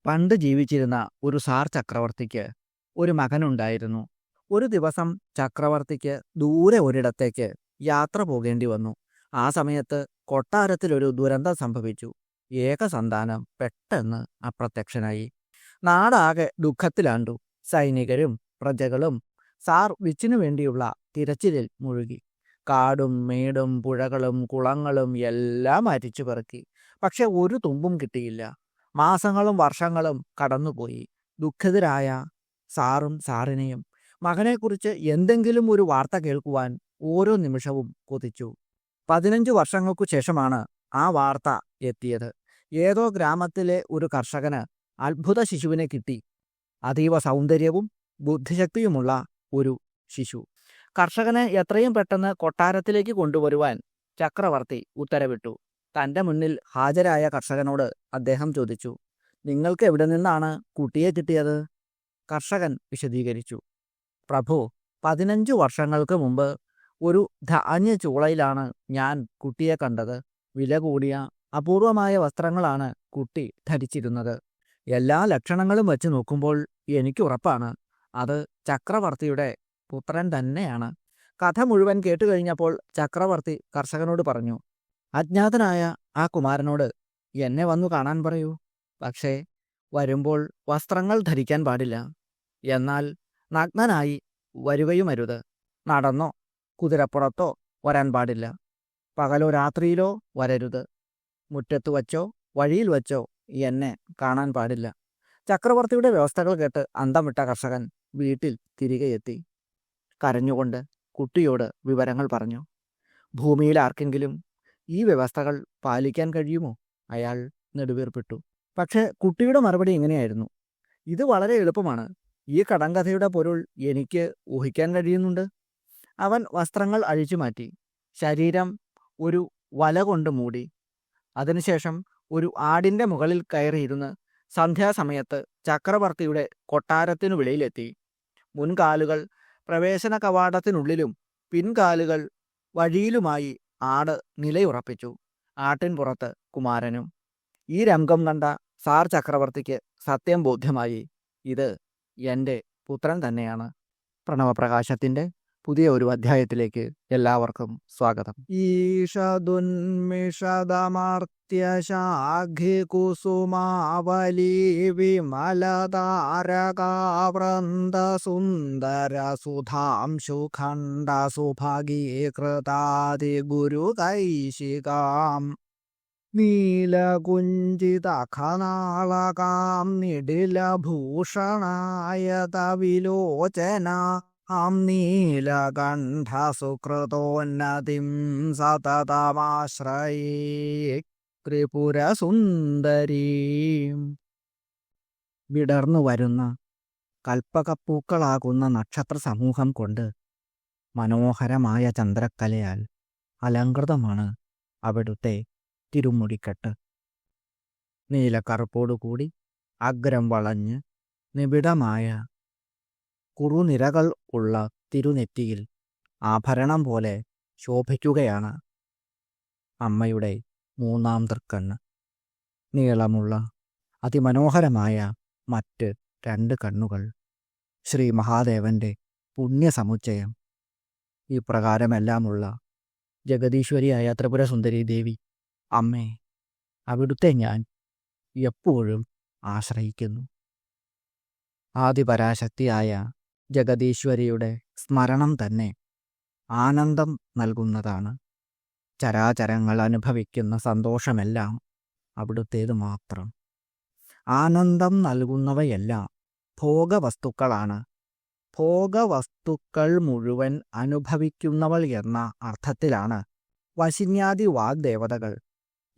പണ്ട് ജീവിച്ചിരുന്ന ഒരു സാർ ചക്രവർത്തിക്ക് ഒരു മകനുണ്ടായിരുന്നു. ഒരു ദിവസം ചക്രവർത്തിക്ക് ദൂരെ ഒരിടത്തേക്ക് യാത്ര പോകേണ്ടി വന്നു. ആ സമയത്ത് കൊട്ടാരത്തിലൊരു ദുരന്തം സംഭവിച്ചു. ഏകസന്താനം പെട്ടെന്ന് അപ്രത്യക്ഷനായി. നാടാകെ ദുഃഖത്തിലാണ്ടു. സൈനികരും പ്രജകളും സാർ വിച്ചിനു വേണ്ടിയുള്ള തിരച്ചിലിൽ മുഴുകി. കാടും മേടും പുഴകളും കുളങ്ങളും എല്ലാം അരിച്ചു പെറുക്കി. പക്ഷെ ഒരു തുമ്പും കിട്ടിയില്ല. മാസങ്ങളും വർഷങ്ങളും കടന്നുപോയി. ദുഃഖിതരായ സാറും സാറിനെയും മകനെക്കുറിച്ച് എന്തെങ്കിലും ഒരു വാർത്ത കേൾക്കുവാൻ ഓരോ നിമിഷവും കൊതിച്ചു. 15 വർഷങ്ങൾക്കു ശേഷമാണ് ആ വാർത്ത എത്തിയത്. ഏതോ ഗ്രാമത്തിലെ ഒരു കർഷകന് അത്ഭുത ശിശുവിനെ കിട്ടി. അതീവ സൗന്ദര്യവും ബുദ്ധിശക്തിയുമുള്ള ഒരു ശിശു. കർഷകനെ എത്രയും പെട്ടെന്ന് കൊട്ടാരത്തിലേക്ക് കൊണ്ടുവരുവാൻ ചക്രവർത്തി ഉത്തരവിട്ടു. തൻ്റെ മുന്നിൽ ഹാജരായ കർഷകനോട് അദ്ദേഹം ചോദിച്ചു, നിങ്ങൾക്ക് എവിടെ നിന്നാണ് കുട്ടിയെ കിട്ടിയത്? കർഷകൻ വിശദീകരിച്ചു, പ്രഭു, 15 വർഷങ്ങൾക്ക് മുമ്പ് ഒരു ധാന്യ ചൂളയിലാണ് ഞാൻ കുട്ടിയെ കണ്ടത്. വില കൂടിയ അപൂർവമായ വസ്ത്രങ്ങളാണ് കുട്ടി ധരിച്ചിരുന്നത്. എല്ലാ ലക്ഷണങ്ങളും വെച്ച് നോക്കുമ്പോൾ എനിക്ക് ഉറപ്പാണ് അത് ചക്രവർത്തിയുടെ പുത്രൻ തന്നെയാണ്. കഥ മുഴുവൻ കേട്ടുകഴിഞ്ഞപ്പോൾ ചക്രവർത്തി കർഷകനോട് പറഞ്ഞു, അജ്ഞാതനായ ആ കുമാരനോട് എന്നെ വന്നു കാണാൻ പറയൂ. പക്ഷേ വരുമ്പോൾ വസ്ത്രങ്ങൾ ധരിക്കാൻ പാടില്ല. എന്നാൽ നഗ്നനായി വരുകയുമരുത്. നടന്നോ കുതിരപ്പുറത്തോ വരാൻ പാടില്ല. പകലോ രാത്രിയിലോ വരരുത്. മുറ്റത്ത് വച്ചോ വഴിയിൽ വച്ചോ എന്നെ കാണാൻ പാടില്ല. ചക്രവർത്തിയുടെ വ്യവസ്ഥകൾ കേട്ട് അന്തം വിട്ട കർഷകൻ വീട്ടിൽ തിരികെ എത്തി. കരഞ്ഞുകൊണ്ട് കുട്ടിയോട് വിവരങ്ങൾ പറഞ്ഞു. ഭൂമിയിൽ ആർക്കെങ്കിലും ഈ വ്യവസ്ഥകൾ പാലിക്കാൻ കഴിയുമോ? അയാൾ നെടുവീർപ്പിട്ടു. പക്ഷേ കുട്ടിയുടെ മറുപടി ഇങ്ങനെയായിരുന്നു, ഇത് വളരെ എളുപ്പമാണ്. ഈ കടങ്കഥയുടെ പൊരുൾ എനിക്ക് ഊഹിക്കാൻ കഴിയുന്നുണ്ട്. അവൻ വസ്ത്രങ്ങൾ അഴിച്ചു മാറ്റി. ശരീരം ഒരു വല കൊണ്ട് മൂടി. അതിനുശേഷം ഒരു ആടിൻ്റെ മുകളിൽ കയറിയിരുന്ന് സന്ധ്യാസമയത്ത് ചക്രവർത്തിയുടെ കൊട്ടാരത്തിനു വെളിയിലെത്തി. മുൻകാലുകൾ പ്രവേശന കവാടത്തിനുള്ളിലും പിൻകാലുകൾ വഴിയിലുമായി ആട് നിലയുറപ്പിച്ചു. ആട്ടിൻ പുറത്ത് കുമാരനും. ഈ രംഗം കണ്ട സാർ ചക്രവർത്തിക്ക് സത്യം ബോധ്യമായി. ഇത് എൻ്റെ പുത്രൻ തന്നെയാണ്. പ്രണവപ്രകാശത്തിൻ്റെ പുതിയ ഒരു അധ്യായത്തിലേക്ക് എല്ലാവർക്കും സ്വാഗതം. ഈഷദുന്മിഷദമർത്യശാഖി കുസുമാവലി വിമലതാരകാവൃന്ദ സുന്ദര സുധാംശുഖണ്ഡ സുഭഗീകൃതാതി ഗുരുകൈശികാം നീലകുഞ്ചിതഖനാളകാം നിടിലഭൂഷണായത വിലോചന ആം നീലകണ്ഠസുകൃതോന്നതിം സതതമാശ്രയേ ത്രിപുരസുന്ദരീം. വിടർന്നു വരുന്ന കൽപ്പകപ്പൂക്കളാകുന്ന നക്ഷത്ര സമൂഹം കൊണ്ട് മനോഹരമായ ചന്ദ്രക്കലയാൽ അലങ്കൃതമാണ് അവിടുത്തെ തിരുമുടിക്കെട്ട്. നീലക്കറുപ്പോടുകൂടി അഗ്രം വളഞ്ഞ് നിബിഡമായ കുറുനിരകൾ ഉള്ള തിരുനെറ്റിയിൽ ആഭരണം പോലെ ശോഭിക്കുകയാണ് അമ്മയുടെ മൂന്നാം തൃക്കണ്ണ്. നീളമുള്ള അതിമനോഹരമായ മറ്റ് 2 കണ്ണുകൾ. ശ്രീ മഹാദേവന്റെ പുണ്യസമുച്ചയം. ഇപ്രകാരമെല്ലാമുള്ള ജഗദീശ്വരിയായ ത്രിപുരസുന്ദരി ദേവി അമ്മേ, അവിടുത്തെ ഞാൻ എപ്പോഴും ആശ്രയിക്കുന്നു. ആദിപരാശക്തിയായ ജഗദീശ്വരിയുടെ സ്മരണം തന്നെ ആനന്ദം നൽകുന്നതാണ്. ചരാചരങ്ങൾ അനുഭവിക്കുന്ന സന്തോഷമെല്ലാം അവിടുത്തേത് മാത്രം. ആനന്ദം നൽകുന്നവയെല്ലാം ഭോഗവസ്തുക്കളാണ്. ഭോഗവസ്തുക്കൾ മുഴുവൻ അനുഭവിക്കുന്നവൾ എന്ന അർത്ഥത്തിലാണ് വശിന്യാദി വാഗ്ദേവതകൾ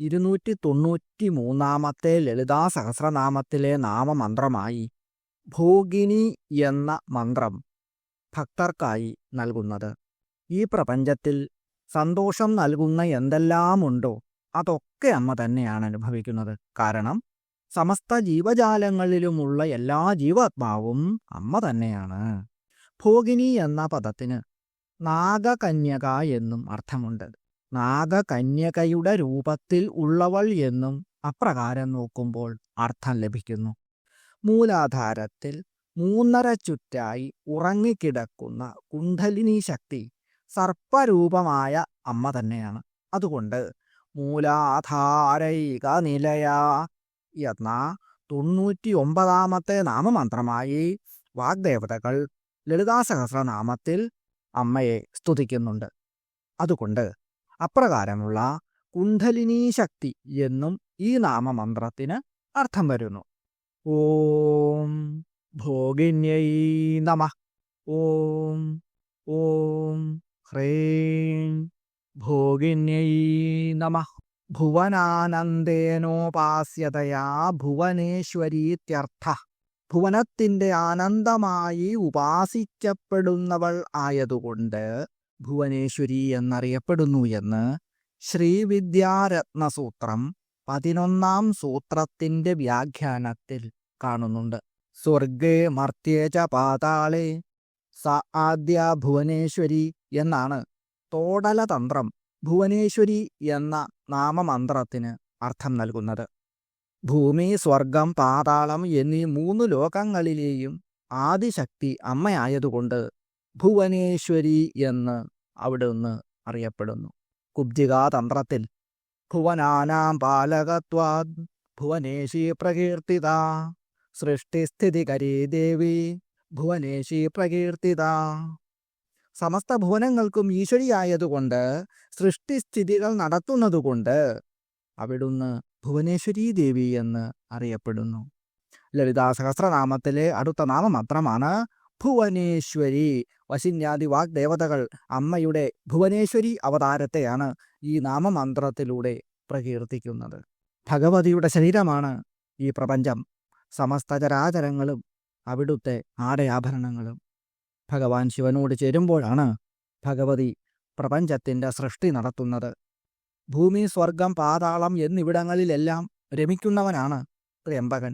293 ലളിതാ സഹസ്രനാമത്തിലെ നാമമന്ത്രമായി ഭോഗിനി എന്ന മന്ത്രം ഭക്തർക്കായി നൽകുന്നത്. ഈ പ്രപഞ്ചത്തിൽ സന്തോഷം നൽകുന്ന എന്തെല്ലാമുണ്ടോ അതൊക്കെ അമ്മ തന്നെയാണ് അനുഭവിക്കുന്നത്. കാരണം സമസ്ത ജീവജാലങ്ങളിലുമുള്ള എല്ലാ ജീവാത്മാവും അമ്മ തന്നെയാണ്. ഭോഗിനി എന്ന പദത്തിന് നാഗകന്യക എന്നും അർത്ഥമുണ്ട്. നാഗകന്യകയുടെ രൂപത്തിൽ ഉള്ളവൾ എന്നും അപ്രകാരം നോക്കുമ്പോൾ അർത്ഥം ലഭിക്കുന്നു. മൂലാധാരത്തിൽ 3.5 ചുറ്റായി ഉറങ്ങിക്കിടക്കുന്ന കുണ്ഡലിനി ശക്തി സർപ്പരൂപമായ അമ്മ തന്നെയാണ്. അതുകൊണ്ട് മൂലാധാരൈക നിലയ എന്ന 99-ാമത്തെ നാമമന്ത്രമായി വാഗ്ദേവതകൾ ലളിതാ സഹസ്രനാമത്തിൽ അമ്മയെ സ്തുതിക്കുന്നുണ്ട്. അതുകൊണ്ട് അപ്രകാരമുള്ള കുണ്ഡലിനീ ശക്തി എന്നും ഈ നാമമന്ത്രത്തിന് അർത്ഥം വരുന്നു. ഓം ഭോഗിന്യൈ നമഃ. ഓം ഓം ഹ്രീം ഭോഗിന്യൈ നമഃ. ഭുവനാനന്ദേനോപാസ്യതയാ ഭുവനേശ്വരീത്യർത്ഥ. ഭുവനത്തിൻ്റെ ആനന്ദമായി ഉപാസിക്കപ്പെടുന്നവൾ ആയതുകൊണ്ട് ഭുവനേശ്വരി എന്നറിയപ്പെടുന്നു എന്ന് ശ്രീവിദ്യാരത്നസൂത്രം 11-ാം സൂത്രത്തിൻ്റെ വ്യാഖ്യാനത്തിൽ കാണുന്നുണ്ട്. സ്വർഗേ മർത്യേ ച പാതാളേ സ ആദ്യ ഭുവനേശ്വരി എന്നാണ് തോടലതന്ത്രം ഭുവനേശ്വരി എന്ന നാമമന്ത്രത്തിന് അർത്ഥം നൽകുന്നത്. ഭൂമി, സ്വർഗം, പാതാളം എന്നീ 3 ലോകങ്ങളിലെയും ആദിശക്തി അമ്മയായതുകൊണ്ട് ഭുവനേശ്വരി എന്ന് അവിടുന്ന് അറിയപ്പെടുന്നു. കുബ്ജികാതന്ത്രത്തിൽ ഭുവനാനാം പാലകത്വാദ് ഭുവനേശി പ്രകീർത്തിത. സൃഷ്ടിസ്ഥിതികരീ ദേവി ഭുവനേശി പ്രകീർത്തിത. സമസ്ത ഭുവനങ്ങൾക്കും ഈശ്വരിയായതുകൊണ്ട് സൃഷ്ടിസ്ഥിതികൾ നടത്തുന്നതുകൊണ്ട് അവിടുന്ന് ഭുവനേശ്വരീ ദേവി എന്ന് അറിയപ്പെടുന്നു. ലളിതാ സഹസ്രനാമത്തിലെ അടുത്ത നാമമാത്രമാണ് ഭുവനേശ്വരി. വശിന്യാദി വാഗ്ദേവതകൾ അമ്മയുടെ ഭുവനേശ്വരി അവതാരത്തെയാണ് ഈ നാമമന്ത്രത്തിലൂടെ പ്രകീർത്തിക്കുന്നത്. ഭഗവതിയുടെ ശരീരമാണ് ഈ പ്രപഞ്ചം. സമസ്ത ചരാചരങ്ങളും അവിടുത്തെ ആടയാഭരണങ്ങളും. ഭഗവാൻ ശിവനോട് ചേരുമ്പോഴാണ് ഭഗവതി പ്രപഞ്ചത്തിൻ്റെ സൃഷ്ടി നടത്തുന്നത്. ഭൂമി, സ്വർഗം, പാതാളം എന്നിവിടങ്ങളിലെല്ലാം രമിക്കുന്നവനാണ് ത്രയംബകൻ.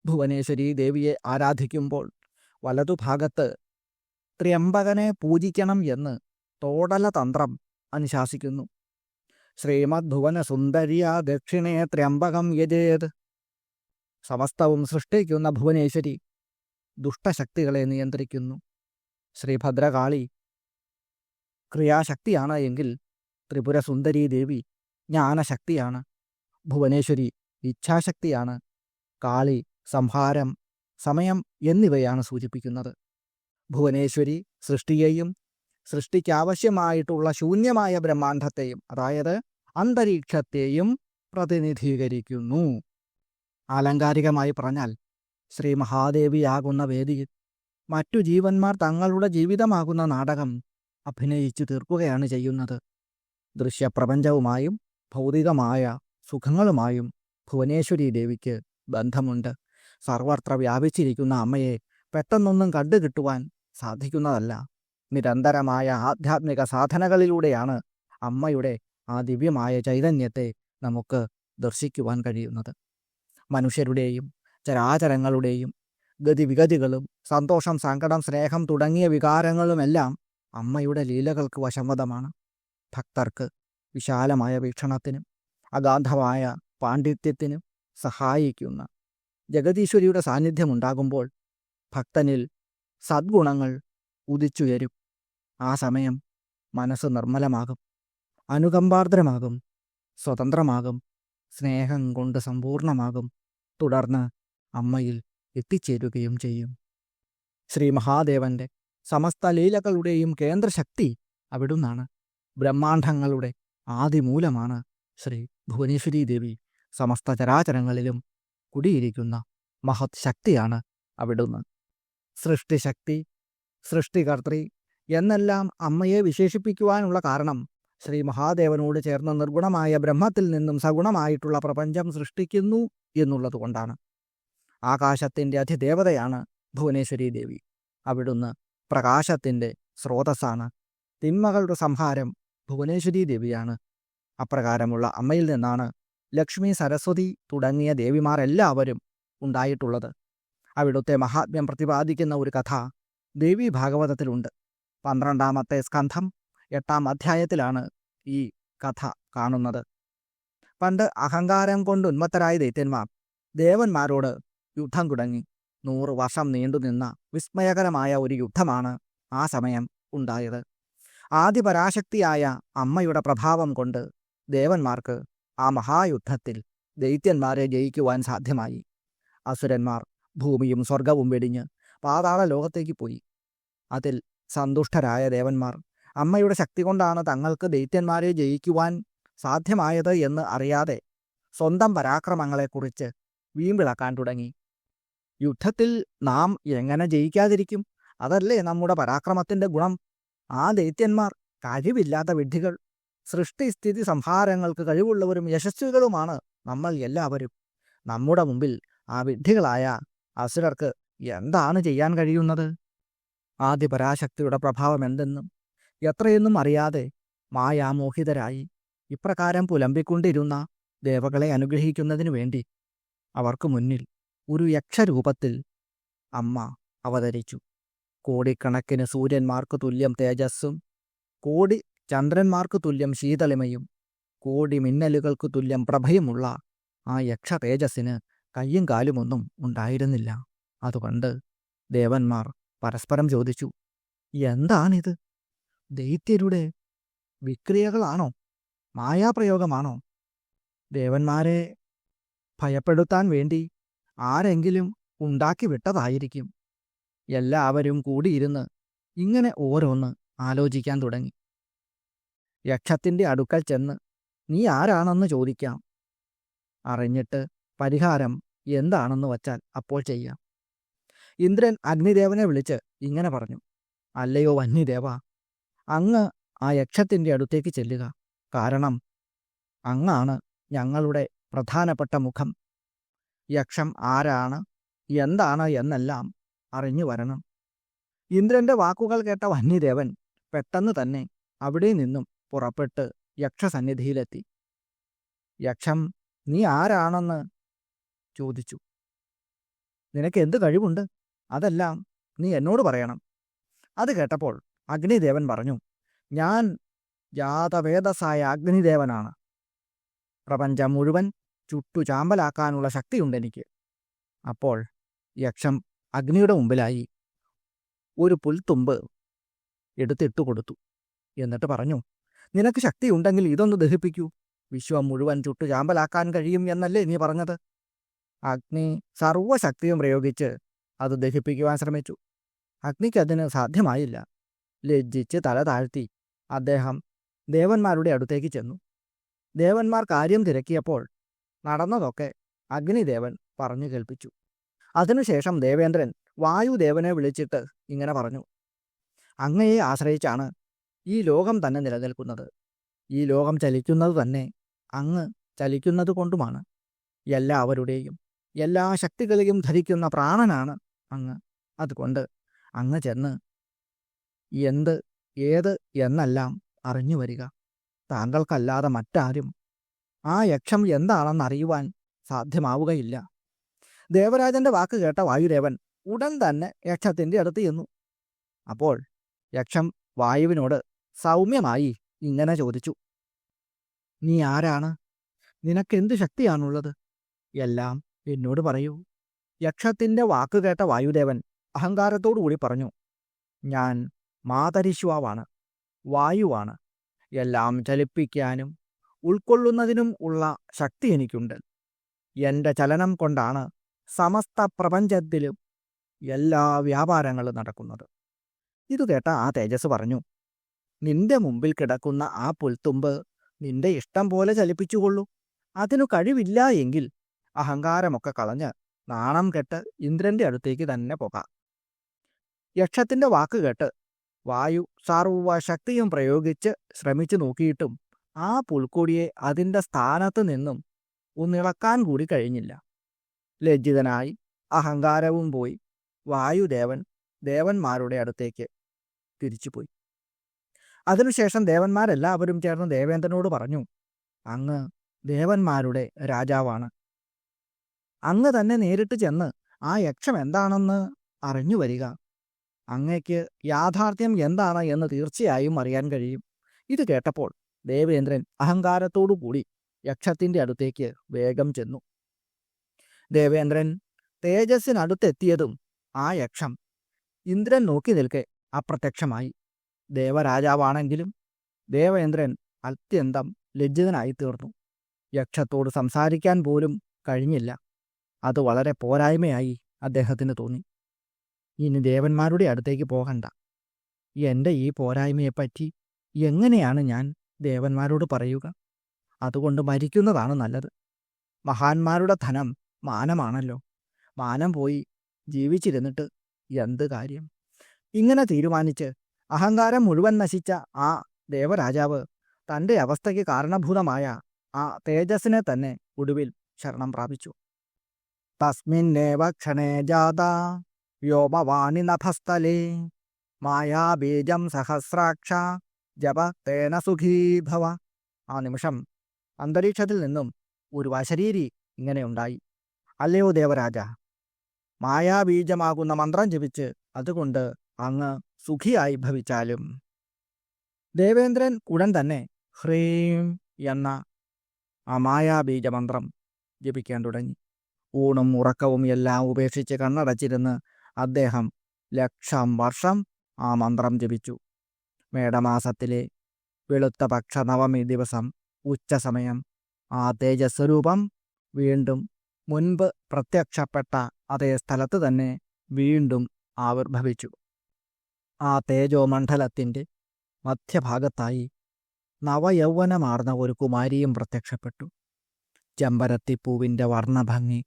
ഭുവനേശ്വരി ദേവിയെ ആരാധിക്കുമ്പോൾ വലതുഭാഗത്ത് ത്രയംബകനെ പൂജിക്കണം എന്ന് തോടലതന്ത്രം അനുശാസിക്കുന്നു. ശ്രീമദ് ഭുവന സുന്ദര്യ ദക്ഷിണേ ത്രയംബകം യജേത്. സമസ്തവും സൃഷ്ടിക്കുന്ന ഭുവനേശ്വരി ദുഷ്ടശക്തികളെ നിയന്ത്രിക്കുന്നു. ശ്രീഭദ്രകാളി ക്രിയാശക്തിയാണ് എങ്കിൽ ത്രിപുര സുന്ദരീ ദേവി ജ്ഞാനശക്തിയാണ്. ഭുവനേശ്വരി ഇച്ഛാശക്തിയാണ്. കാളി സംഹാരം, സമയം എന്നിവയാണ് സൂചിപ്പിക്കുന്നത്. ഭുവനേശ്വരി സൃഷ്ടിയെയും സൃഷ്ടിക്കാവശ്യമായിട്ടുള്ള ശൂന്യമായ ബ്രഹ്മാണ്ഡത്തെയും അതായത് അന്തരീക്ഷത്തെയും പ്രതിനിധീകരിക്കുന്നു. ആലങ്കാരികമായി പറഞ്ഞാൽ ശ്രീ മഹാദേവിയാകുന്ന വേദിയിൽ മറ്റു ജീവന്മാർ തങ്ങളുടെ ജീവിതമാകുന്ന നാടകം അഭിനയിച്ചു തീർക്കുകയാണ് ചെയ്യുന്നത്. ദൃശ്യപ്രപഞ്ചവുമായും ഭൗതികമായ സുഖങ്ങളുമായും ഭുവനേശ്വരി ദേവിക്ക് ബന്ധമുണ്ട്. സർവത്ര വ്യാപിച്ചിരിക്കുന്ന അമ്മയെ പെട്ടെന്നൊന്നും കണ്ടുകിട്ടുവാൻ സാധിക്കുന്നതല്ല. നിരന്തരമായ ആധ്യാത്മിക സാധനകളിലൂടെയാണ് അമ്മയുടെ ആ ദിവ്യമായ ചൈതന്യത്തെ നമുക്ക് ദർശിക്കുവാൻ കഴിയുന്നത്. മനുഷ്യരുടെയും ചരാചരങ്ങളുടെയും ഗതിവിഗതികളും സന്തോഷം, സങ്കടം, സ്നേഹം തുടങ്ങിയ വികാരങ്ങളുമെല്ലാം അമ്മയുടെ ലീലകൾക്ക് വശംവദമാണ്. ഭക്തർക്ക് വിശാലമായ വീക്ഷണത്തിനും അഗാധമായ പാണ്ഡിത്യത്തിനും സഹായിക്കുന്ന ജഗദീശ്വരിയുടെ സാന്നിധ്യമുണ്ടാകുമ്പോൾ ഭക്തനിൽ സദ്ഗുണങ്ങൾ ഉദിച്ചുയരും. ആ സമയം മനസ്സ് നിർമ്മലമാകും, അനുകമ്പാർദ്രമാകും, സ്വതന്ത്രമാകും, സ്നേഹം കൊണ്ട് സമ്പൂർണമാകും. തുടർന്ന് അമ്മയിൽ എത്തിച്ചേരുകയും ചെയ്യും. ശ്രീ മഹാദേവന്റെ സമസ്ത ലീലകളുടെയും കേന്ദ്രശക്തി അവിടുന്നാണ്. ബ്രഹ്മാണ്ഡങ്ങളുടെ ആദിമൂലമാണ് ശ്രീ ഭുവനേശ്വരീ ദേവി. സമസ്ത ചരാചരങ്ങളിലും കുടിയിരിക്കുന്ന മഹത് ശക്തിയാണ് അവിടുന്ന്. സൃഷ്ടിശക്തി, സൃഷ്ടികർത്തി എന്നെല്ലാം അമ്മയെ വിശേഷിപ്പിക്കുവാനുള്ള കാരണം ശ്രീ മഹാദേവനോട് ചേർന്ന് നിർഗുണമായ ബ്രഹ്മത്തിൽ നിന്നും സഗുണമായിട്ടുള്ള പ്രപഞ്ചം സൃഷ്ടിക്കുന്നു എന്നുള്ളതുകൊണ്ടാണ്. ആകാശത്തിൻ്റെ അധിദേവതയാണ് ഭുവനേശ്വരീ ദേവി. അവിടുന്ന് പ്രകാശത്തിൻ്റെ സ്രോതസ്സാണ്. തിന്മകളുടെ സംഹാരം ഭുവനേശ്വരീ ദേവിയാണ്. അപ്രകാരമുള്ള അമ്മയിൽ നിന്നാണ് ലക്ഷ്മി, സരസ്വതി തുടങ്ങിയ ദേവിമാർ എല്ലാവരും ഉണ്ടായിട്ടുള്ളത്. അവിടുത്തെ മഹാത്മ്യം പ്രതിപാദിക്കുന്ന ഒരു കഥ ദേവി ഭാഗവതത്തിലുണ്ട്. 12-ാമത്തെ സ്കന്ധം 8-ാം അധ്യായത്തിലാണ് ഈ കഥ കാണുന്നത്. പണ്ട് അഹങ്കാരം കൊണ്ട് ഉന്മത്തരായ ദൈത്യന്മാർ ദേവന്മാരോട് യുദ്ധം തുടങ്ങി. 100 വർഷം നീണ്ടുനിന്ന വിസ്മയകരമായ ഒരു യുദ്ധമാണ് ആ സമയം ഉണ്ടായത്. ആദിപരാശക്തിയായ അമ്മയുടെ പ്രഭാവം കൊണ്ട് ദേവന്മാർക്ക് ആ മഹായുദ്ധത്തിൽ ദൈത്യന്മാരെ ജയിക്കുവാൻ സാധ്യമായി. അസുരന്മാർ ഭൂമിയും സ്വർഗവും വെടിഞ്ഞ് പാതാള ലോകത്തേക്ക് പോയി. അതിൽ സന്തുഷ്ടരായ ദേവന്മാർ അമ്മയുടെ ശക്തി കൊണ്ടാണ് തങ്ങൾക്ക് ദൈത്യന്മാരെ ജയിക്കുവാൻ സാധ്യമായത് എന്ന് അറിയാതെ സ്വന്തം പരാക്രമങ്ങളെക്കുറിച്ച് വീമ്പിളക്കാൻ തുടങ്ങി. യുദ്ധത്തിൽ നാം എങ്ങനെ ജയിക്കാതിരിക്കും? അതല്ലേ നമ്മുടെ പരാക്രമത്തിൻ്റെ ഗുണം. ആ ദൈത്യന്മാർ കഴിവില്ലാത്ത വിഡ്ഢികൾ. സൃഷ്ടിസ്ഥിതി സംഹാരങ്ങൾക്ക് കഴിവുള്ളവരും യശസ്വികളുമാണ് നമ്മൾ എല്ലാവരും. നമ്മുടെ മുമ്പിൽ ആ വിഡ്ഢികളായ അസുരർക്ക് എന്താണ് ചെയ്യാൻ കഴിയുന്നത്? ആദിപരാശക്തിയുടെ പ്രഭാവം എന്തെന്നും എത്രയെന്നും അറിയാതെ മായാമോഹിതരായി ഇപ്രകാരം പുലമ്പിക്കൊണ്ടിരുന്ന ദേവകളെ അനുഗ്രഹിക്കുന്നതിനു വേണ്ടി അവർക്ക് മുന്നിൽ ഒരു യക്ഷരൂപത്തിൽ അമ്മ അവതരിച്ചു. കോടിക്കണക്കിന് സൂര്യന്മാർക്ക് തുല്യം തേജസ്സും, കോടി ചന്ദ്രന്മാർക്ക് തുല്യം ശീതളിമയും, കോടി മിന്നലുകൾക്ക് തുല്യം പ്രഭയുമുള്ള ആ യക്ഷ തേജസ്സിന് കയ്യും കാലുമൊന്നും ഉണ്ടായിരുന്നില്ല. അതുകൊണ്ട് ദേവന്മാർ പരസ്പരം ചോദിച്ചു, എന്താണിത്? ദൈത്യരുടെ വിക്രിയകളാണോ? മായാപ്രയോഗമാണോ? ദേവന്മാരെ ഭയപ്പെടുത്താൻ വേണ്ടി ആരെങ്കിലും ഉണ്ടാക്കി വിട്ടതായിരിക്കും. എല്ലാവരും കൂടിയിരുന്ന് ഇങ്ങനെ ഓരോന്ന് ആലോചിക്കാൻ തുടങ്ങി. യക്ഷത്തിൻ്റെ അടുക്കൽ ചെന്ന് നീ ആരാണെന്ന് ചോദിക്കാം. അറിഞ്ഞിട്ട് പരിഹാരം എന്താണെന്ന് വച്ചാൽ അപ്പോൾ ചെയ്യാം. ഇന്ദ്രൻ അഗ്നിദേവനെ വിളിച്ച് ഇങ്ങനെ പറഞ്ഞു, അല്ലയോ വന്യദേവ, അങ്ങ് ആ യക്ഷത്തിൻ്റെ അടുത്തേക്ക് ചെല്ലുക. കാരണം അങ്ങാണ് ഞങ്ങളുടെ പ്രധാനപ്പെട്ട മുഖം. യക്ഷം ആരാണ്, എന്താണ് എന്നെല്ലാം അറിഞ്ഞു വരണം. ഇന്ദ്രന്റെ വാക്കുകൾ കേട്ട വന്യദേവൻ പെട്ടെന്ന് തന്നെ അവിടെ നിന്നും പുറപ്പെട്ട് യക്ഷസന്നിധിയിലെത്തി. യക്ഷം നീ ആരാണെന്ന് ചോദിച്ചു. നിനക്ക് എന്ത് കഴിവുണ്ട്? അതെല്ലാം നീ എന്നോട് പറയണം. അത് കേട്ടപ്പോൾ അഗ്നിദേവൻ പറഞ്ഞു, ഞാൻ ജാതവേദസായ അഗ്നിദേവനാണ്. പ്രപഞ്ചം മുഴുവൻ ചുട്ടുചാമ്പലാക്കാനുള്ള ശക്തിയുണ്ടെനിക്ക്. അപ്പോൾ യക്ഷം അഗ്നിയുടെ മുമ്പിലായി ഒരു പുൽത്തുമ്പ് എടുത്തിട്ടു കൊടുത്തു. എന്നിട്ട് പറഞ്ഞു, നിനക്ക് ശക്തിയുണ്ടെങ്കിൽ ഇതൊന്ന് ദഹിപ്പിക്കൂ. വിശ്വം മുഴുവൻ ചുട്ടുചാമ്പലാക്കാൻ കഴിയും എന്നല്ലേ നീ പറഞ്ഞത്? അഗ്നി സർവശക്തിയും പ്രയോഗിച്ച് അത് ദഹിപ്പിക്കുവാൻ ശ്രമിച്ചു. അഗ്നിക്കതിന് സാധ്യമായില്ല. ലജ്ജിച്ച് തല താഴ്ത്തി അദ്ദേഹം ദേവന്മാരുടെ അടുത്തേക്ക് ചെന്നു. ദേവന്മാർ കാര്യം തിരക്കിയപ്പോൾ നടന്നതൊക്കെ അഗ്നിദേവൻ പറഞ്ഞു കേൾപ്പിച്ചു. അതിനുശേഷം ദേവേന്ദ്രൻ വായുദേവനെ വിളിച്ചിട്ട് ഇങ്ങനെ പറഞ്ഞു, അങ്ങയെ ആശ്രയിച്ചാണ് ഈ ലോകം തന്നെ നിലനിൽക്കുന്നത്. ഈ ലോകം ചലിക്കുന്നത് തന്നെ അങ്ങ് ചലിക്കുന്നത് കൊണ്ടുമാണ്. എല്ലാവരുടെയും എല്ലാ ശക്തികളെയും ധരിക്കുന്ന പ്രാണനാണ് അങ്ങ്. അതുകൊണ്ട് അങ്ങ് ചെന്ന് എന്ത് ഏത് എന്നെല്ലാം അറിഞ്ഞു വരിക. താങ്കൾക്കല്ലാതെ മറ്റാരും ആ യക്ഷം എന്താണെന്നറിയുവാൻ സാധ്യമാവുകയില്ല. ദേവരാജന്റെ വാക്ക് കേട്ട വായുദേവൻ ഉടൻ തന്നെ യക്ഷത്തിൻ്റെ അടുത്ത് ചെന്നു. അപ്പോൾ യക്ഷം വായുവിനോട് സൗമ്യമായി ഇങ്ങനെ ചോദിച്ചു, നീ ആരാണ്? നിനക്കെന്ത് ശക്തിയാണുള്ളത്? എല്ലാം എന്നോട് പറയൂ. യക്ഷത്തിൻ്റെ വാക്ക് കേട്ട വായുദേവൻ അഹങ്കാരത്തോടുകൂടി പറഞ്ഞു, ഞാൻ മാതരിശ്വാവാണ്, വായുവാണ്. എല്ലാം ചലിപ്പിക്കാനും ഉൾക്കൊള്ളുന്നതിനും ഉള്ള ശക്തി എനിക്കുണ്ട്. എൻ്റെ ചലനം കൊണ്ടാണ് സമസ്ത പ്രപഞ്ചത്തിലും എല്ലാ വ്യാപാരങ്ങളും നടക്കുന്നത്. ഇത് കേട്ട ആ തേജസ് പറഞ്ഞു, നിന്റെ മുമ്പിൽ കിടക്കുന്ന ആ പുൽത്തുമ്പ് നിന്റെ ഇഷ്ടം പോലെ ചലിപ്പിച്ചുകൊള്ളൂ. അതിനു കഴിവില്ല എങ്കിൽ അഹങ്കാരമൊക്കെ കളഞ്ഞ് നാണം കെട്ട് ഇന്ദ്രന്റെ അടുത്തേക്ക് തന്നെ പോകാം. യക്ഷത്തിന്റെ വാക്ക് കേട്ട് വായു സർവശക്തിയും പ്രയോഗിച്ച് ശ്രമിച്ചു നോക്കിയിട്ടും ആ പുൽക്കൊടിയെ അതിൻ്റെ സ്ഥാനത്ത് നിന്നും ഒന്നിളക്കാൻ കൂടി കഴിഞ്ഞില്ല. ലജ്ജിതനായി അഹങ്കാരവും പോയി വായുദേവൻ ദേവന്മാരുടെ അടുത്തേക്ക് തിരിച്ചുപോയി. അതിനുശേഷം ദേവന്മാരെല്ലാവരും ചേർന്ന് ദേവേന്ദ്രനോട് പറഞ്ഞു, അങ്ങ് ദേവന്മാരുടെ രാജാവാണ്. അങ്ങ് തന്നെ നേരിട്ട് ചെന്ന് ആ യക്ഷം എന്താണെന്ന് അറിഞ്ഞു വരിക. അങ്ങയ്ക്ക് യാഥാർത്ഥ്യം എന്താണ് എന്ന് തീർച്ചയായും അറിയാൻ കഴിയും. ഇത് കേട്ടപ്പോൾ ദേവേന്ദ്രൻ അഹങ്കാരത്തോടു കൂടി യക്ഷത്തിൻ്റെ അടുത്തേക്ക് വേഗം ചെന്നു. ദേവേന്ദ്രൻ തേജസ്സിനടുത്തെത്തിയതും ആ യക്ഷം ഇന്ദ്രൻ നോക്കി നിൽക്കെ അപ്രത്യക്ഷമായി. ദേവരാജാവാണെങ്കിലും ദേവേന്ദ്രൻ അത്യന്തം ലജ്ജിതനായി തീർന്നു. യക്ഷത്തോട് സംസാരിക്കാൻ പോലും കഴിഞ്ഞില്ല. അത് വളരെ പോരായ്മയായി അദ്ദേഹത്തിന് തോന്നി. ഇനി ദേവന്മാരുടെ അടുത്തേക്ക് പോകണ്ട. എൻ്റെ ഈ പോരായ്മയെപ്പറ്റി എങ്ങനെയാണ് ഞാൻ ദേവന്മാരോട് പറയുക? അതുകൊണ്ട് മരിക്കുന്നതാണ് നല്ലത്. മഹാന്മാരുടെ ധനം മാനമാണല്ലോ. മാനം പോയി ജീവിച്ചിരുന്നിട്ട് എന്ത് കാര്യം? ഇങ്ങനെ തീരുമാനിച്ച് അഹങ്കാരം മുഴുവൻ നശിച്ച ആ ദേവരാജാവ് തൻ്റെ അവസ്ഥയ്ക്ക് കാരണഭൂതമായ ആ തേജസ്സിനെ തന്നെ ഒടുവിൽ ശരണം പ്രാപിച്ചു. തസ്മിന്നേവ ക്ഷണേ ജാത വ്യോമവാണി നഭസ്ഥലേ മായാബീജം സഹസ്രാക്ഷ ജപ തേന സുഖീഭവ. ആ നിമിഷം അന്തരീക്ഷത്തിൽ നിന്നും ഒരു അശരീരി ഇങ്ങനെ ഉണ്ടായി. അല്ലയോ ദേവരാജ, മായാബീജമാകുന്ന മന്ത്രം ജപിച്ച് അതുകൊണ്ട് അങ്ങ് സുഖിയായി ഭവിച്ചാലും. ദേവേന്ദ്രൻ ഉടൻ തന്നെ ഹ്രീം എന്ന ആ മായാബീജമന്ത്രം ജപിക്കാൻ തുടങ്ങി. ഊണും ഉറക്കവും എല്ലാം ഉപേക്ഷിച്ച് കണ്ണടച്ചിരുന്ന് അദ്ദേഹം 1,00,000 വർഷം ആ മന്ത്രം ജപിച്ചു. മേടമാസത്തിലെ വെളുത്ത പക്ഷ നവമി ദിവസം ഉച്ചസമയം ആ തേജസ്വരൂപം വീണ്ടും മുൻപ് പ്രത്യക്ഷപ്പെട്ട അതേ സ്ഥലത്ത് തന്നെ വീണ്ടും ആവിർഭവിച്ചു. ആ തേജോമണ്ഡലത്തിൻ്റെ മധ്യഭാഗത്തായി നവയൗവനമാർന്ന ഒരു കുമാരിയും പ്രത്യക്ഷപ്പെട്ടു. ചെമ്പരത്തിപ്പൂവിൻ്റെ വർണ്ണഭംഗി,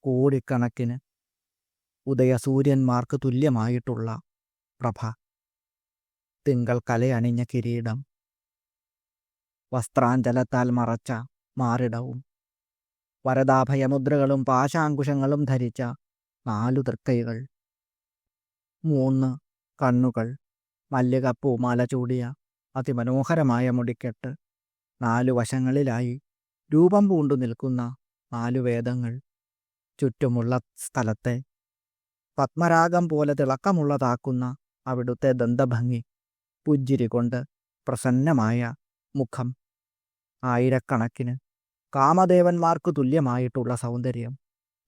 കോടിക്കണക്കിന് ഉദയസൂര്യന്മാർക്ക് തുല്യമായിട്ടുള്ള പ്രഭ, തിങ്കൾ കലയണിഞ്ഞ കിരീടം, വസ്ത്രാഞ്ചലത്താൽ മറച്ച മാറിടവും, വരദാഭയമുദ്രകളും പാശാങ്കുശങ്ങളും ധരിച്ച 4 തൃക്കൈകൾ, 3 കണ്ണുകൾ, മല്ലികപ്പൂമാല ചൂടിയ അതിമനോഹരമായ മുടിക്കെട്ട്, 4 വശങ്ങളിലായി രൂപം പൂണ്ടു നിൽക്കുന്ന 4 വേദങ്ങൾ, ചുറ്റുമുള്ള സ്ഥലത്തെ പത്മരാഗം പോലെ തിളക്കമുള്ളതാക്കുന്ന അവിടുത്തെ ദന്തഭംഗി, പുഞ്ചിരി കൊണ്ട് പ്രസന്നമായ മുഖം, ആയിരക്കണക്കിന് കാമദേവന്മാർക്ക് തുല്യമായിട്ടുള്ള സൗന്ദര്യം.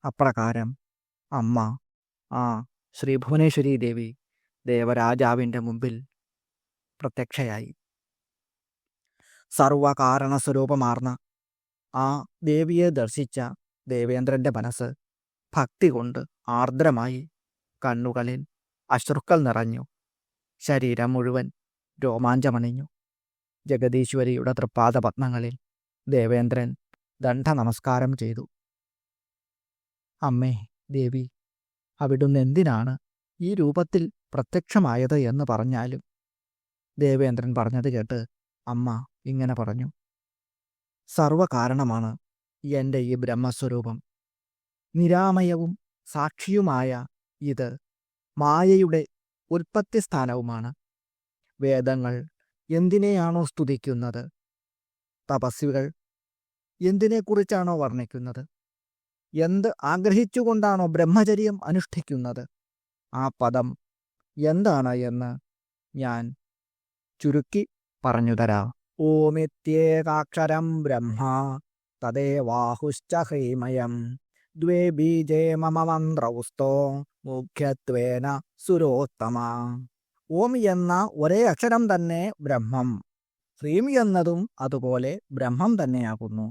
അപ്രകാരം അമ്മ, ആ ശ്രീ ഭുവനേശ്വരി ദേവി ദേവരാജാവിൻ്റെ മുമ്പിൽ പ്രത്യക്ഷയായി. സർവകാരണസ്വരൂപമാർന്ന ആ ദേവിയെ ദർശിച്ച ദേവേന്ദ്രൻ്റെ മനസ്സ് ഭക്തി കൊണ്ട് ആർദ്രമായി. കണ്ണുകളിൽ അശ്രുക്കൾ നിറഞ്ഞു. ശരീരം മുഴുവൻ രോമാഞ്ചമണിഞ്ഞു. ജഗദീശ്വരിയുടെ തൃപ്പാദപത്മങ്ങളിൽ ദേവേന്ദ്രൻ ദണ്ഡനമസ്കാരം ചെയ്തു. അമ്മേ ദേവി, അവിടുന്ന് എന്തിനാണ് ഈ രൂപത്തിൽ പ്രത്യക്ഷമായത് എന്ന് പറഞ്ഞാലും. ദേവേന്ദ്രൻ പറഞ്ഞത് കേട്ട് അമ്മ ഇങ്ങനെ പറഞ്ഞു. സർവകാരണമാണ് എൻ്റെ ഈ ബ്രഹ്മസ്വരൂപം. നിരാമയവും സാക്ഷിയുമായ ഇത് മായയുടെ ഉൽപ്പത്തിസ്ഥാനവുമാണ്. വേദങ്ങൾ എന്തിനെയാണോ സ്തുതിക്കുന്നത്, തപസ്വികൾ എന്തിനെക്കുറിച്ചാണോ വർണ്ണിക്കുന്നത്, എന്ത് ആഗ്രഹിച്ചുകൊണ്ടാണോ ബ്രഹ്മചര്യം അനുഷ്ഠിക്കുന്നത്, ആ പദം എന്താണ് എന്ന് ഞാൻ ചുരുക്കി പറഞ്ഞുതരാം. ഓമിത്യേകാക്ഷരം ബ്രഹ്മ തദേവാഹുശ്ച ഹ്രീമയം ദ്വേ ബീജേ മമ മന്ത്രൗസ്തോ മുഖ്യത്വേന സുരോത്തമ. ഓം എന്ന ഒരേ അക്ഷരം തന്നെ ബ്രഹ്മം, ഹ്രീം എന്നതും അതുപോലെ ബ്രഹ്മം തന്നെയാകുന്നു.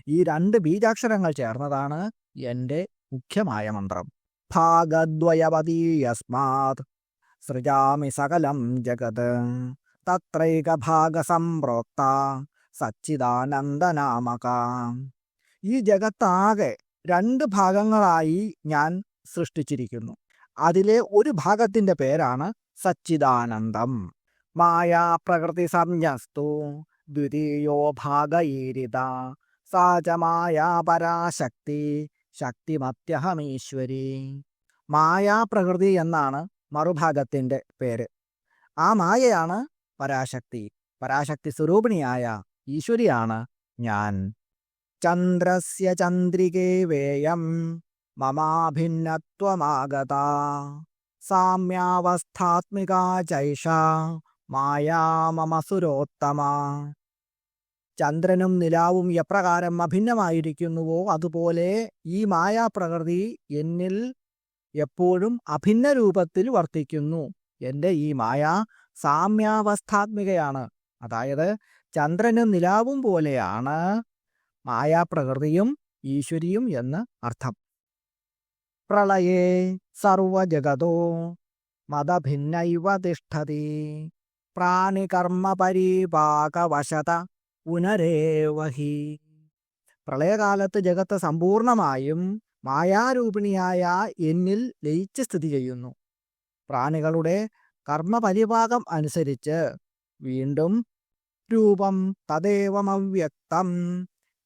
ഈ 2 ബീജാക്ഷരങ്ങൾ ചേർന്നതാണ് എൻ്റെ മുഖ്യമായ മന്ത്രം. ഭാഗദ്വയവതീ യസ്മാത് സൃജാമി സകലം ജഗത് തത്രൈകഭാഗസംപ്രോക്ത സച്ചിദാനന്ദനാമക. ഈ ജഗത്താകെ 2 ഭാഗങ്ങളായി ഞാൻ സൃഷ്ടിച്ചിരിക്കുന്നു. അതിലെ ഒരു ഭാഗത്തിൻ്റെ പേരാണ് സച്ചിദാനന്ദം. മായാ പ്രകൃതി സംജ്ഞസ്തു ദ്വിതീയോ ഭാഗീരിത സാ ച മായാ പരാശക്തി ശക്തിമത്യഹമീശ്വരി. മായാപ്രകൃതി എന്നാണ് മറുഭാഗത്തിൻ്റെ പേര്. ആ മായയാണ് പരാശക്തി. പരാശക്തി സ്വരൂപിണിയായ ഈശ്വരിയാണ് ഞാൻ. ചന്ദ്രസ്യ ചന്ദ്രികേ വേയം മമാഭിന്നത്വമാഗത സാമ്യാവസ്ഥാത്മികാ ചൈഷ മായാ മമ സുരോത്തമ. ചന്ദ്രനും നിലാവും എപ്രകാരം അഭിന്നമായിരിക്കുന്നുവോ അതുപോലെ ഈ മായാപ്രകൃതി എന്നിൽ എപ്പോഴും അഭിന്ന രൂപത്തിൽ വർത്തിക്കുന്നു. എൻ്റെ ഈ മായ സാമ്യാവസ്ഥാത്മികയാണ്. അതായത് ചന്ദ്രനും നിലാവും പോലെയാണ് മായാപ്രകൃതിയും ഈശ്വരിയും എന്ന് അർത്ഥം. പ്രളയേ സർവജഗതോ മദഭിന്നൈവ തിഷ്ഠതി പ്രാണികർമ്മ പരിപാകവശത പുനരേവഹി. പ്രളയകാലത്ത് ജഗത്ത് സമ്പൂർണമായും മായാരൂപിണിയായ എന്നിൽ ലയിച്ച് സ്ഥിതി ചെയ്യുന്നു. പ്രാണികളുടെ കർമ്മപരിപാകം അനുസരിച്ച് വീണ്ടും രൂപം തദേവമവ്യക്തം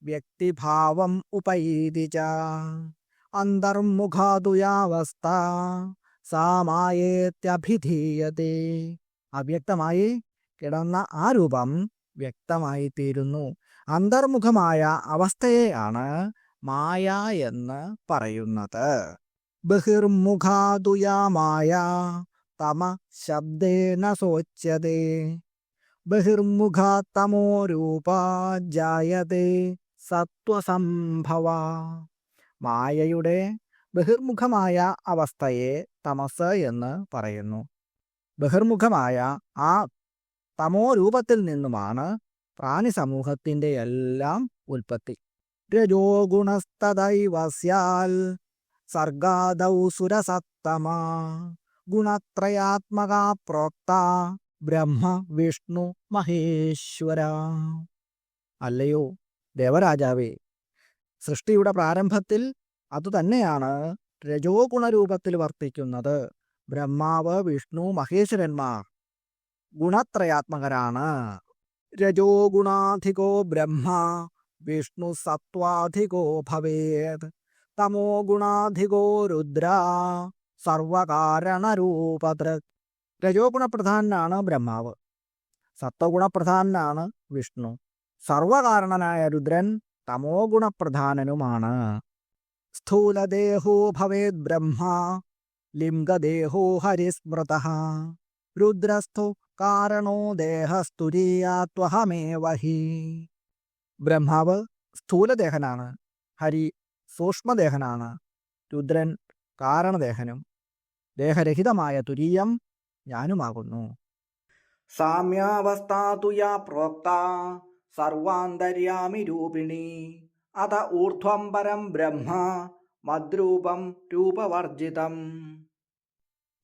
വ്യക്തിഭാവം ഉപൈതി ച അന്തർമുഖാതുയാവസ്ഥ സാമായേത്യഭിധീയതേ. അവ്യക്തമായി കിടന്ന ആ രൂപം വ്യക്തമായി തീരുന്നു. അന്തർമുഖമായ അവസ്ഥയെയാണ് മായ എന്ന് പറയുന്നത്. ബഹിർമുഖാതുയാ മായ തമ ശബ്ദേന സോച്യതേ ബഹിർമുഖാത്തമോ രൂപ ജായതേ സത്വസംഭവ. മായയുടെ ബഹിർമുഖമായ അവസ്ഥയെ തമസ് എന്ന് പറയുന്നു. ബഹിർമുഖമായ ആ തമോ രൂപത്തിൽ നിന്നുമാണ് പ്രാണി സമൂഹത്തിൻ്റെ എല്ലാം ഉൽപ്പത്തി. രജോ ഗുണസ്തദൈവ സ്യാൽ സർഗാദൗ സുരസത്തമ ഗുണത്രയാത്മക പ്രോക്ത ബ്രഹ്മ വിഷ്ണു മഹേശ്വര. അല്ലയോ ദേവരാജാവേ, സൃഷ്ടിയുടെ പ്രാരംഭത്തിൽ അതുതന്നെയാണ് രജോ ഗുണരൂപത്തിൽ വർത്തിക്കുന്നത്. ബ്രഹ്മാവ് വിഷ്ണു മഹേശ്വരന്മാർ ഗുണത്രയാത്മകരാണ്. രജോ ഗുണാധികോ ബ്രഹ്മ വിഷ്ണു സത്വാധികോ ഭവേത് തമോ ഗുണാധികോ രുദ്ര സർവകാരണരൂപതൃക്. രജോ ഗുണപ്രധാനാണ് ബ്രഹ്മാവ്, സത്വഗുണപ്രധാനാണ് വിഷ്ണു, സർവകാരണനായ രുദ്രൻ തമോ ഗുണപ്രധാനനുമാണ്. സ്ഥൂലദേഹോ ഭവേത് ബ്രഹ്മ ലിംഗദേഹോ ഹരിസ്മൃതഃ രുദ്രസ്ഥോ കാരണോ ദേഹസ്തുരീയാത്വഹമേവ ഹി. ബ്രഹ്മാവ് സ്ഥൂലദേഹനാണ്, ഹരി സൂക്ഷ്മദേഹനാണ്, രുദ്രൻ കാരണദേഹനും, ദേഹരഹിതമായ തുരീയം ഞാനുമാകുന്നു. സാമ്യാവസ്ഥാതുയാ പ്രോക്ത സർവാന്തര്യാമി രൂപിണി അത ഊർധ്വം പരം ബ്രഹ്മ മദ്രൂപം രൂപവർജിതം.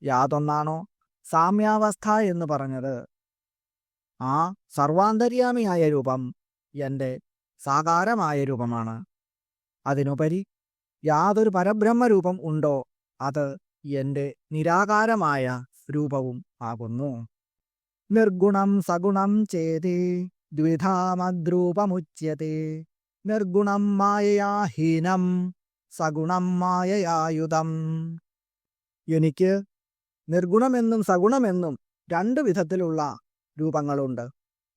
യാതൊന്നാണോ സാമ്യാവസ്ഥ എന്ന് പറഞ്ഞത്, ആ സർവാന്തര്യാമിയായ രൂപം എൻ്റെ സാകാരമായ രൂപമാണ്. അതിനുപരി യാതൊരു പരബ്രഹ്മരൂപം ഉണ്ടോ അത് എൻ്റെ നിരാകാരമായ രൂപവും ആകുന്നു. നിർഗുണം സഗുണം ചേതി ദ്വിധാമദ്രൂപമുച്യത്തെ നിർഗുണം മായയാ ഹീനം സഗുണം മായയായുധം. എനിക്ക് നിർഗുണമെന്നും സഗുണമെന്നും രണ്ട് വിധത്തിലുള്ള രൂപങ്ങളുണ്ട്.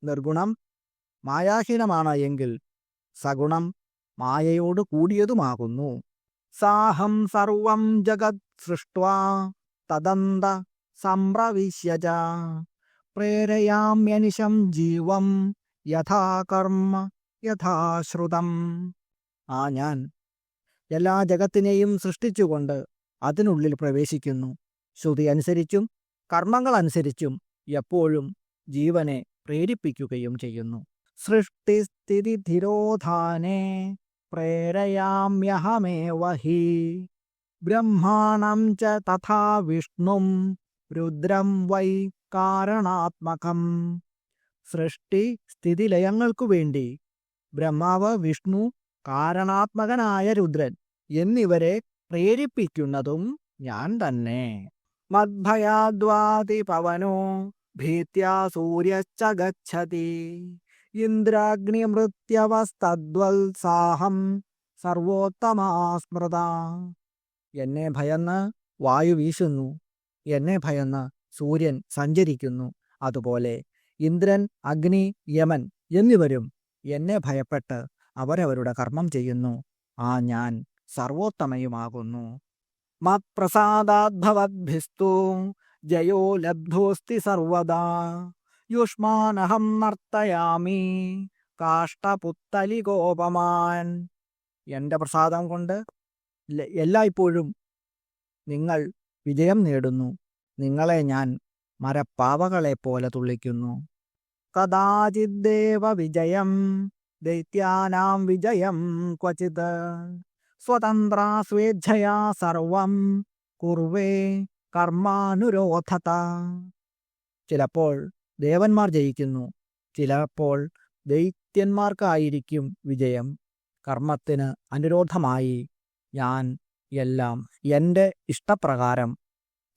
നിർഗുണം മായാഹീനമാണ് എങ്കിൽ സഗുണം മായയോട് കൂടിയതുമാകുന്നു. സാഹം സർവം ജഗത് സൃഷ്ട്വാ തദന്ത സംപ്രവിശ്യച പ്രേരയാമ്യനിശം ജീവം യഥാ കർമ്മ യഥാശ്രുതം. ആ ഞാൻ എല്ലാ ജഗത്തിനെയും സൃഷ്ടിച്ചുകൊണ്ട് അതിനുള്ളിൽ പ്രവേശിക്കുന്നു. ശ്രുതി അനുസരിച്ചും കർമ്മങ്ങൾ അനുസരിച്ചും എപ്പോഴും ജീവനെ പ്രേരിപ്പിക്കുകയും ചെയ്യുന്നു. സൃഷ്ടിസ്ഥിതി ധിരോധാനേ പ്രേരയാമ്യഹമേവ ഹി ബ്രഹ്മാണം ച തഥാ വിഷ്ണും രുദ്രം വൈ കാരണാത്മകം. സൃഷ്ടി സ്ഥിതിലയങ്ങൾക്കു വേണ്ടി ബ്രഹ്മാവ്, വിഷ്ണു, കാരണാത്മകനായ രുദ്രൻ എന്നിവരെ പ്രേരിപ്പിക്കുന്നതും ഞാൻ തന്നെ. മദ്ഭയാദ്വാതി പവനോ ഭീത്യാ സൂര്യശ്ച ഗച്ഛതി ഇന്ദ്രാഗ്നിമൃത്യവസ്തദ്വത്സാഹം സർവോത്തമാ സ്മൃത. എന്നെ ഭയന്ന് വായു വീശുന്നു, എന്നെ ഭയന്ന് സൂര്യൻ സഞ്ചരിക്കുന്നു. അതുപോലെ ഇന്ദ്രൻ, അഗ്നി, യമൻ എന്നിവരും എന്നെ ഭയപ്പെട്ട് അവരവരുടെ കർമ്മം ചെയ്യുന്നു. ആ ഞാൻ സർവോത്തമയുമാകുന്നു. മത്പ്രസാദാദ്ഭവദ്ഭിസ്തു ജയോ ലബ്ധോസ്തി സർവദാ യുഷ്മാനഹം നർത്തയാമി കാഷ്ടപുത്തലികോപമാൻ. എൻ്റെ പ്രസാദം കൊണ്ട് എല്ലായ്പ്പോഴും നിങ്ങൾ വിജയം നേടുന്നു. നിങ്ങളെ ഞാൻ മരപ്പാവകളെപ്പോലെ തുള്ളിക്കുന്നു. കദാചിദ്ദേവ വിജയം ദൈത്യാനാം വിജയം ക്വചിത് സ്വതന്ത്ര സ്വേച്ഛയാ സർവം കുർവേ കർമാനുരോധത. ചിലപ്പോൾ ദേവന്മാർ ജയിക്കുന്നു, ചിലപ്പോൾ ദൈത്യന്മാർക്കായിരിക്കും വിജയം. കർമ്മത്തിന് അനുരോധമായി ഞാൻ എല്ലാം എൻ്റെ ഇഷ്ടപ്രകാരം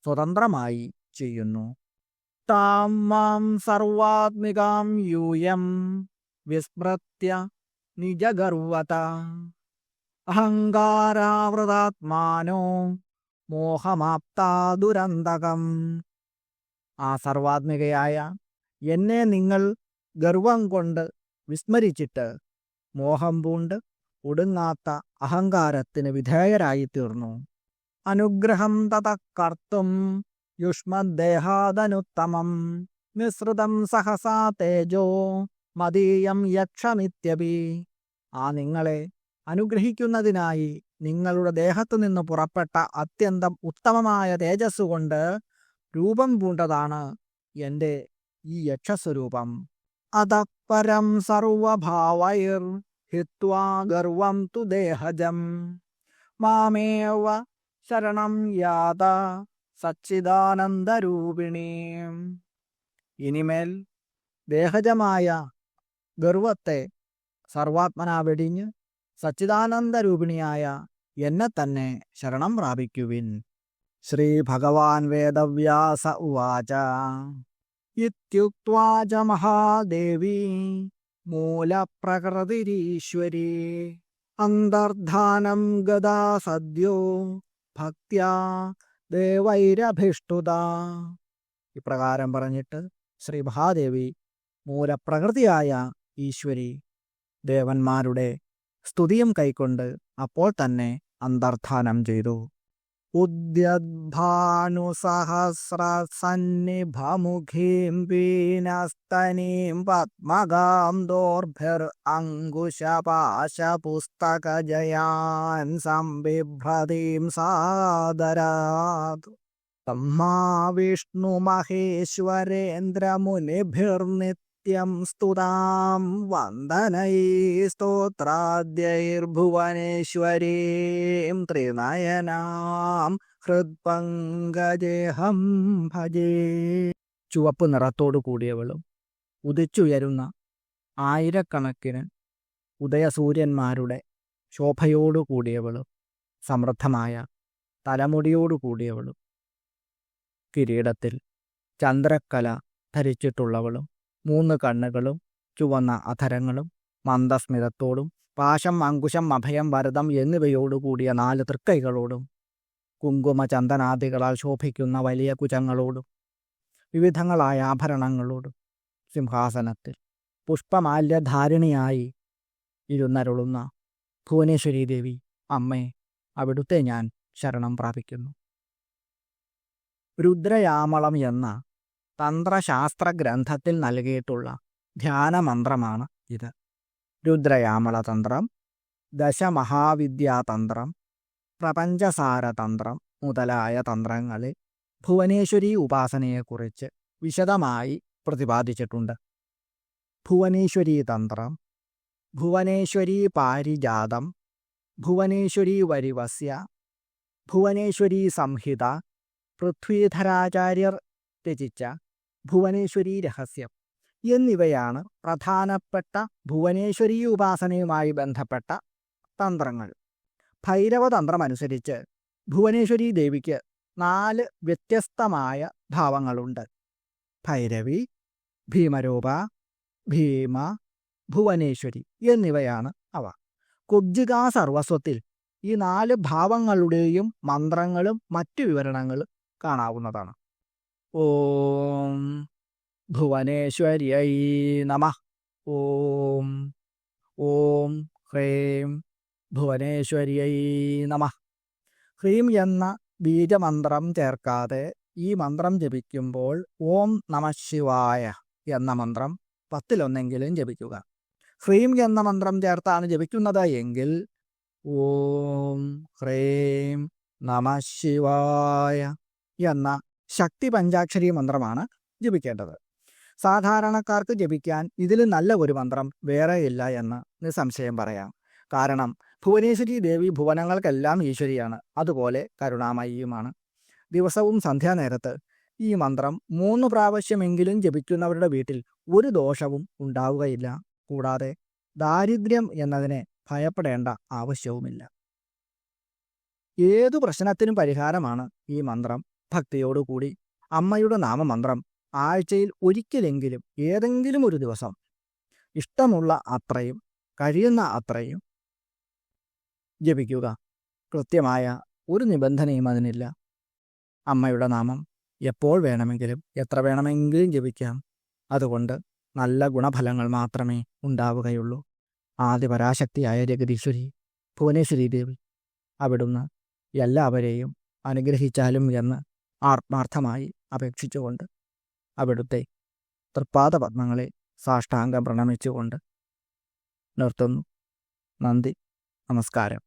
സ്വതന്ത്രമായി ചെയ്യുന്നു. താം മാം സർവാത്മികാം യൂയം വിസ്മൃത്യ നിജഗർവത അഹങ്കാരാവൃതാത്മാനോ മോഹമാപ്താ ദുരന്തകം. ആ സർവാത്മികയായ എന്നെ നിങ്ങൾ ഗർവം കൊണ്ട് വിസ്മരിച്ചിട്ട് മോഹം പൂണ്ട് ഒടുങ്ങാത്ത അഹങ്കാരത്തിന് വിധേയരായി തീർന്നു. അനുഗ്രഹം തത കർത്തും യുഷ്മദ്ദേഹാദനുത്തമം മിശ്രിതം സഹസാ തേജോ മദീയം യക്ഷമിത്യപി. ആ നിങ്ങളെ അനുഗ്രഹിക്കുന്നതിനായി നിങ്ങളുടെ ദേഹത്തു നിന്ന് പുറപ്പെട്ട അത്യന്തം ഉത്തമമായ തേജസ്സുകൊണ്ട് രൂപം പൂണ്ടതാണ് എൻ്റെ ഈ യക്ഷസ്വരൂപം. അതപരം സർവഭാവൈർ ഹിത്വാ ഗർവം തു ദേഹജം മാമേവ ശരണം യാത സച്ചിദാനന്ദരൂപിണീ. ഇനിമേൽ ദേഹജമായ ഗർവത്തെ സർവാത്മനാ വെടിഞ്ഞ് സച്ചിദാനന്ദരൂപിണിയായ എന്നെ തന്നെ ശരണം പ്രാപിക്കുവിൻ. ശ്രീ ഭഗവാൻ വേദവ്യാസ ഉവാച. ഇത്യുക്ത്വാ ച മഹാദേവി മൂലപ്രകൃതിരീശ്വരീ അന്തർധാനം ഗദാ സദ്യോ ഭക്ത്യാ ദേവൈരഭിഷ്ടുത. ഇപ്രകാരം പറഞ്ഞിട്ട് ശ്രീ മഹാദേവി മൂലപ്രകൃതിയായ ഈശ്വരി ദേവന്മാരുടെ സ്തുതിയും കൈക്കൊണ്ട് അപ്പോൾ തന്നെ അന്തർധാനം ചെയ്തു. ഉദ്യദ്ഭാനുസഹസ്രസന്നിഭമുഖീം പീനസ്തനീം പത്മഗാം ദോർഭിർ അങ്കുശപാശപുസ്തകജയാൻ സംബിഭ്രതീം സാദരാത്. തമ്മാ വിഷ്ണുമഹേശ്വരേന്ദ്രമുനിഭിർനിത്യം സ്തുതാം വന്ദനൈ സ്തോത്രാദ്യൈർഭുവനേശ്വരീം ത്രിനയനാം ഹൃത്പങ്കജേഹം ഭജേ. ചുവപ്പ് നിറത്തോടു കൂടിയവളും ഉദിച്ചുയരുന്ന ആയിരക്കണക്കിന് ഉദയസൂര്യന്മാരുടെ ശോഭയോടു കൂടിയവളും സമൃദ്ധമായ തലമുടിയോടു കൂടിയവളും കിരീടത്തിൽ ചന്ദ്രക്കല ധരിച്ചിട്ടുള്ളവളും 3 കണ്ണുകളും ചുവന്ന അധരങ്ങളും മന്ദസ്മിതത്തോടും പാശം അങ്കുശം അഭയം വരദം എന്നിവയോടുകൂടിയ 4 തൃക്കൈകളോടും കുങ്കുമ ചന്ദനാദികളാൽ ശോഭിക്കുന്ന വലിയ കുചങ്ങളോടും വിവിധങ്ങളായ ആഭരണങ്ങളോടും സിംഹാസനത്തിൽ പുഷ്പമാല്യധാരിണിയായി ഇരുന്നരുളുന്ന ഭുവനേശ്വരീ ദേവി അമ്മേ, അവിടുത്തെ ഞാൻ ശരണം പ്രാപിക്കുന്നു. രുദ്രയാമളം എന്ന തന്ത്രശാസ്ത്ര ഗ്രന്ഥത്തിൽ നൽകിയിട്ടുള്ള ധ്യാനമന്ത്രമാണ് ഇത്. രുദ്രയാമളതന്ത്രം, ദശമഹാവിദ്യാതന്ത്രം, പ്രപഞ്ചസാരതന്ത്രം മുതലായ തന്ത്രങ്ങളിൽ ഭുവനേശ്വരി ഉപാസനയെക്കുറിച്ച് വിശദമായി പ്രതിപാദിച്ചിട്ടുണ്ട്. ഭുവനേശ്വരീ തന്ത്രം, ഭുവനേശ്വരീ പാരിജാതം, ഭുവനേശ്വരീ വരിവസ്യ, ഭുവനേശ്വരീ സംഹിത, പൃഥ്വീധരാചാര്യർ രചിച്ച ഭുവനേശ്വരീ രഹസ്യം എന്നിവയാണ് പ്രധാനപ്പെട്ട ഭുവനേശ്വരീ ഉപാസനയുമായി ബന്ധപ്പെട്ട തന്ത്രങ്ങൾ. ഭൈരവതന്ത്രമനുസരിച്ച് ഭുവനേശ്വരീ ദേവിക്ക് 4 വ്യത്യസ്തമായ ഭാവങ്ങളുണ്ട്. ഭൈരവി, ഭീമരൂപ, ഭീമ, ഭുവനേശ്വരി എന്നിവയാണ് അവ. കുബ്ജികാ സർവസ്വത്തിൽ ഈ 4 ഭാവങ്ങളുടെയും മന്ത്രങ്ങളും മറ്റു വിവരണങ്ങളും കാണാവുന്നതാണ്. ഓം ഭുവനേശ്വര്യൈ നമഃ. ഓം ഓം ഹ്രീം ഭുവനേശ്വര്യൈ നമഃ. ഹ്രീം എന്ന ബീജമന്ത്രം ചേർക്കാതെ ഈ മന്ത്രം ജപിക്കുമ്പോൾ ഓം നമഃ ശിവായ എന്ന മന്ത്രം 10 ജപിക്കുക. ഹ്രീം എന്ന മന്ത്രം ചേർത്താണ് ജപിക്കുന്നത് എങ്കിൽ ഓം ഹ്രീം നമ ശിവായ എന്ന ശക്തി പഞ്ചാക്ഷരി മന്ത്രമാണ് ജപിക്കേണ്ടത്. സാധാരണക്കാർക്ക് ജപിക്കാൻ ഇതിൽ നല്ല ഒരു മന്ത്രം വേറെയില്ല എന്ന് നിസ്സംശയം പറയാം. കാരണം ഭുവനേശ്വരി ദേവി ഭുവനങ്ങൾക്കെല്ലാം ഈശ്വരിയാണ്, അതുപോലെ കരുണാമയിയുമാണ്. ദിവസവും സന്ധ്യാനേരത്ത് ഈ മന്ത്രം 3 പ്രാവശ്യമെങ്കിലും ജപിക്കുന്നവരുടെ വീട്ടിൽ ഒരു ദോഷവും ഉണ്ടാവുകയില്ല. കൂടാതെ ദാരിദ്ര്യം എന്നതിനെ ഭയപ്പെടേണ്ട ആവശ്യവുമില്ല. ഏതു പ്രശ്നത്തിനും പരിഹാരമാണ് ഈ മന്ത്രം. ഭക്തിയോടുകൂടി അമ്മയുടെ നാമമന്ത്രം ആഴ്ചയിൽ ഒരിക്കലെങ്കിലും ഏതെങ്കിലും ഒരു ദിവസം ഇഷ്ടമുള്ള അത്രയും കഴിയുന്ന അത്രയും ജപിക്കുക. കൃത്യമായ ഒരു നിബന്ധനയും അതിനില്ല. അമ്മയുടെ നാമം എപ്പോൾ വേണമെങ്കിലും എത്ര വേണമെങ്കിലും ജപിക്കാം. അതുകൊണ്ട് നല്ല ഗുണഫലങ്ങൾ മാത്രമേ ഉണ്ടാവുകയുള്ളൂ. ആദിപരാശക്തിയായ ജഗദീശ്വരി ഭുവനേശ്വരി ദേവി അവിടുന്ന് എല്ലാവരെയും അനുഗ്രഹിച്ചാലും എന്ന് ആത്മാർത്ഥമായി അപേക്ഷിച്ചുകൊണ്ട് അവിടുത്തെ തൃപ്പാദപത്മങ്ങളെ സാഷ്ടാംഗം പ്രണമിച്ചുകൊണ്ട് നിർത്തുന്നു. നന്ദി, നമസ്കാരം.